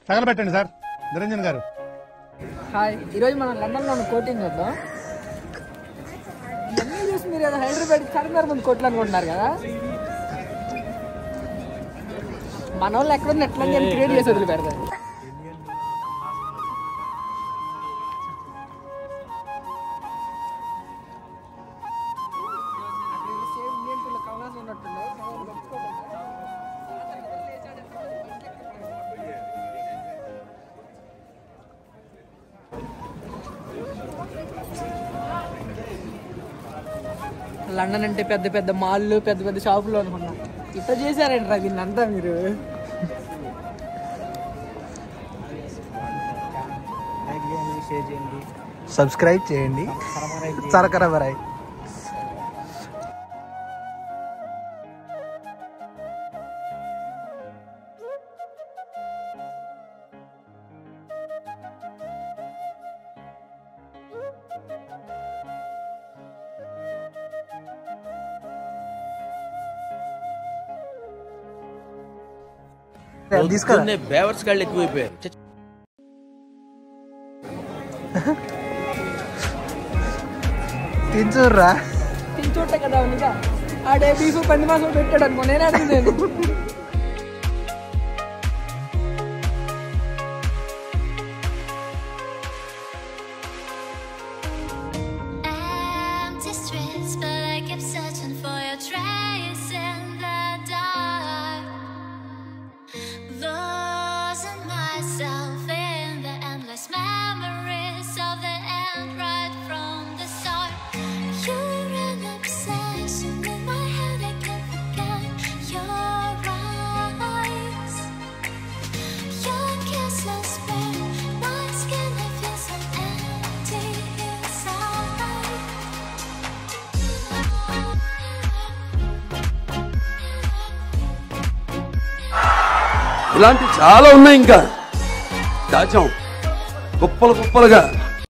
తగలబెట్టండి sir Niranjan గారు. Hi, ఈరోజు మనం లండన్లో కోటింగ్ చేద్దాం. ఇవన్నీ చూసి మీరు ఏదో హైదరాబాద్ చార్మినార్ ముందు కోట్లు అనుకుంటున్నారు కదా. మన వాళ్ళు ఎక్కడున్న ఎట్లా క్రియేట్ చేసి వదిలి పెడతారు. లండన్ అంటే పెద్ద పెద్ద మాల్లు, పెద్ద పెద్ద షాపులు అనుకున్నా. ఇట్లా చేశారంటారా దీన్ని అంతా మీరు? సబ్స్క్రైబ్ చేయండి. సరకరబరాయ్. బేవర్స్ గాళ్ళు ఎక్కువైపోయారు. తించూర్రా తించూటే కదా ఉన్నదా. ఆడే బీఫ్ పంది మాసం పెట్టాడు అనుకో, నేను అడిగినాను. ఇలాంటి చాలా ఉన్నాయి. ఇంకా దాచాం కుప్పలు కుప్పలుగా.